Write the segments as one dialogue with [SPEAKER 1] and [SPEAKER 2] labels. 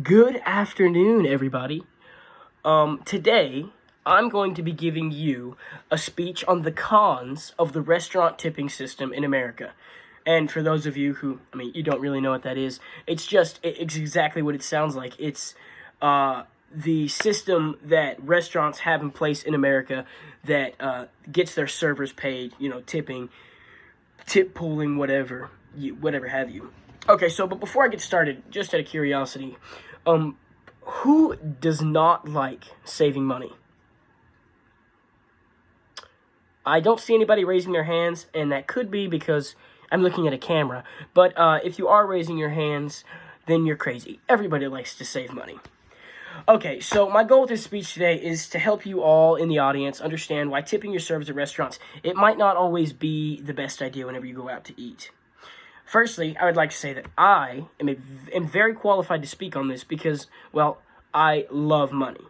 [SPEAKER 1] Good afternoon, everybody. Today, I'm going to be giving you a speech on the cons of the restaurant tipping system in America. And for those of you who, you don't really know what that is, it's exactly what it sounds like. It's the system that restaurants have in place in America that gets their servers paid, tipping, tip pooling, whatever have you. Okay, but before I get started, just out of curiosity, who does not like saving money? I don't see anybody raising their hands, and that could be because I'm looking at a camera. But if you are raising your hands, then you're crazy. Everybody likes to save money. Okay, so my goal with this speech today is to help you all in the audience understand why tipping your servers at restaurants, it might not always be the best idea whenever you go out to eat. Firstly, I would like to say that I am very qualified to speak on this because, well, I love money.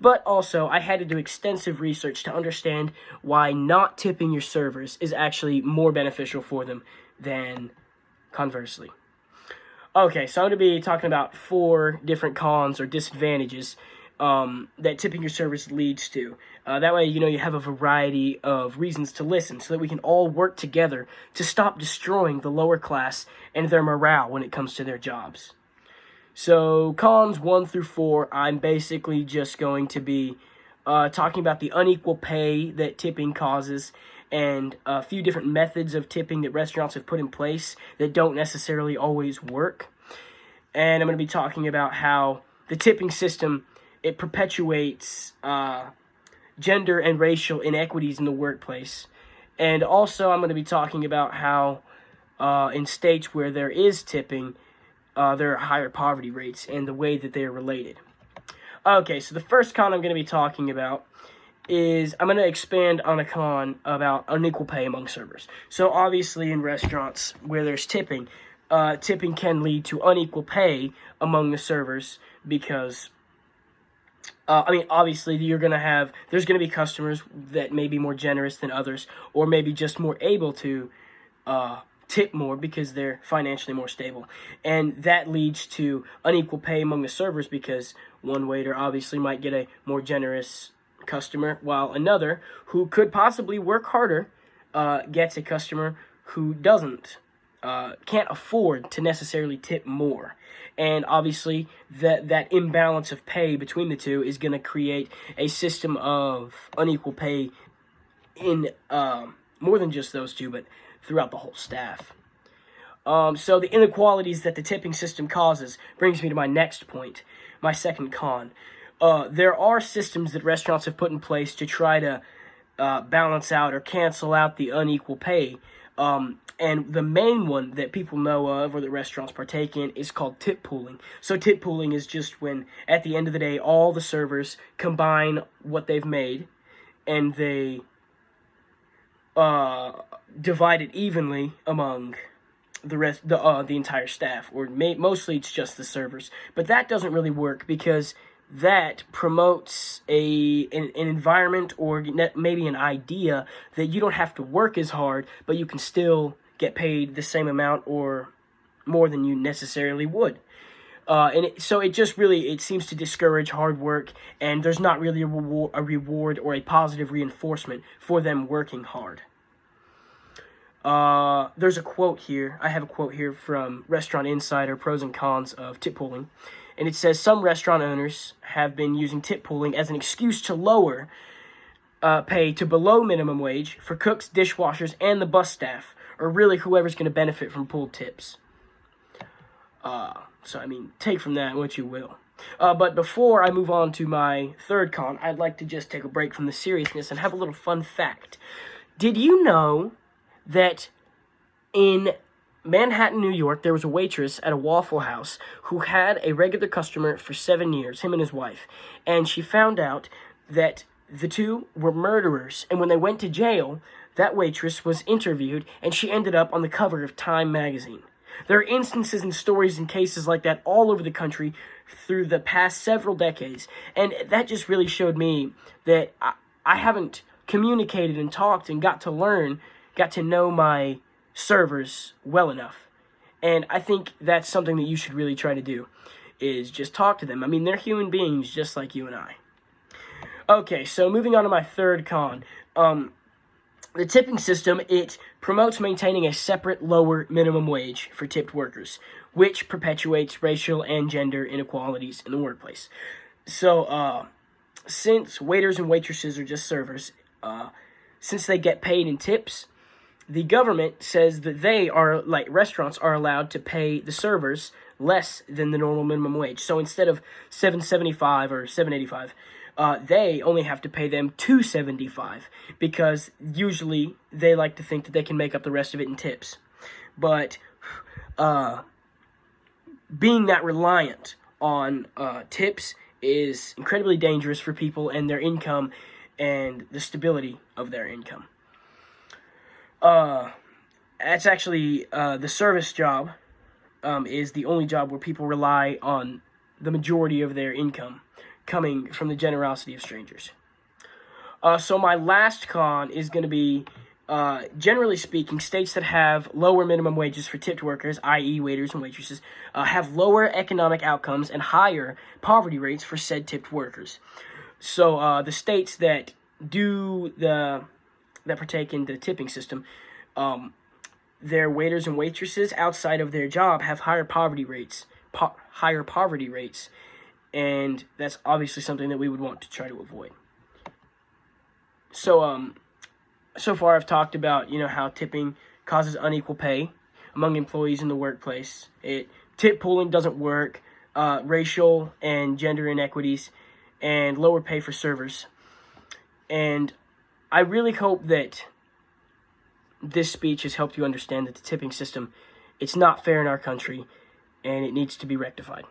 [SPEAKER 1] But also, I had to do extensive research to understand why not tipping your servers is actually more beneficial for them than conversely. Okay, so I'm going to be talking about 4 different cons or disadvantages that tipping your servers leads to. That way, you have a variety of reasons to listen so that we can all work together to stop destroying the lower class and their morale when it comes to their jobs. So, cons 1 through 4, I'm basically just going to be talking about the unequal pay that tipping causes and a few different methods of tipping that restaurants have put in place that don't necessarily always work. And I'm going to be talking about how the tipping system, it perpetuates gender and racial inequities in the workplace. And also, I'm going to be talking about how in states where there is tipping, there are higher poverty rates and the way that they are related. Okay, so the first con I'm going to be talking about is I'm going to expand on a con about unequal pay among servers. So obviously in restaurants where there's tipping, tipping can lead to unequal pay among the servers because obviously there's going to be customers that may be more generous than others, or maybe just more able to tip more because they're financially more stable. And that leads to unequal pay among the servers because one waiter obviously might get a more generous customer, while another, who could possibly work harder, gets a customer who can't afford to necessarily tip more. And obviously, that imbalance of pay between the two is going to create a system of unequal pay in more than just those two, but throughout the whole staff. So the inequalities that the tipping system causes brings me to my next point, my second con. There are systems that restaurants have put in place to try to balance out or cancel out the unequal pay. And the main one that people know of or that restaurants partake in is called tip pooling. So tip pooling is just when, at the end of the day, all the servers combine what they've made and they divide it evenly among the entire staff, or mostly it's just the servers. But that doesn't really work because that promotes an environment or maybe an idea that you don't have to work as hard, but you can still get paid the same amount or more than you necessarily would. So it seems to discourage hard work, and there's not really a reward or a positive reinforcement for them working hard. There's a quote here. I have a quote here from Restaurant Insider, Pros and Cons of Tip Pooling. And it says, some restaurant owners have been using tip pooling as an excuse to lower pay to below minimum wage for cooks, dishwashers, and the bus staff, or really whoever's going to benefit from pooled tips. Take from that what you will. But before I move on to my third con, I'd like to just take a break from the seriousness and have a little fun fact. Did you know that in Manhattan, New York, there was a waitress at a Waffle House who had a regular customer for 7 years, him and his wife, and she found out that the two were murderers, and when they went to jail, that waitress was interviewed, and she ended up on the cover of Time magazine. There are instances and stories and cases like that all over the country through the past several decades, and that just really showed me that I haven't communicated and talked and got to know my servers well enough. And I think that's something that you should really try to do. is just talk to them. I mean, they're human beings just like you and I. Okay, so moving on to my third con. The tipping system, it promotes maintaining a separate lower minimum wage for tipped workers, which perpetuates racial and gender inequalities in the workplace. So, since waiters and waitresses are just servers, since they get paid in tips, the government says that they are, like restaurants, are allowed to pay the servers less than the normal minimum wage. So instead of $7.75 or $7.85, they only have to pay them $2.75 because usually they like to think that they can make up the rest of it in tips. But being that reliant on tips is incredibly dangerous for people and their income and the stability of their income. That's actually the service job is the only job where people rely on the majority of their income coming from the generosity of strangers. So my last con is going to be, generally speaking, states that have lower minimum wages for tipped workers, i.e. waiters and waitresses, have lower economic outcomes and higher poverty rates for said tipped workers. So the states that partake in the tipping system, their waiters and waitresses outside of their job have higher poverty rates, and that's obviously something that we would want to try to avoid. So, so far I've talked about, how tipping causes unequal pay among employees in the workplace. Tip pooling doesn't work, racial and gender inequities, and lower pay for servers. And I really hope that this speech has helped you understand that the tipping system, it's not fair in our country, and it needs to be rectified.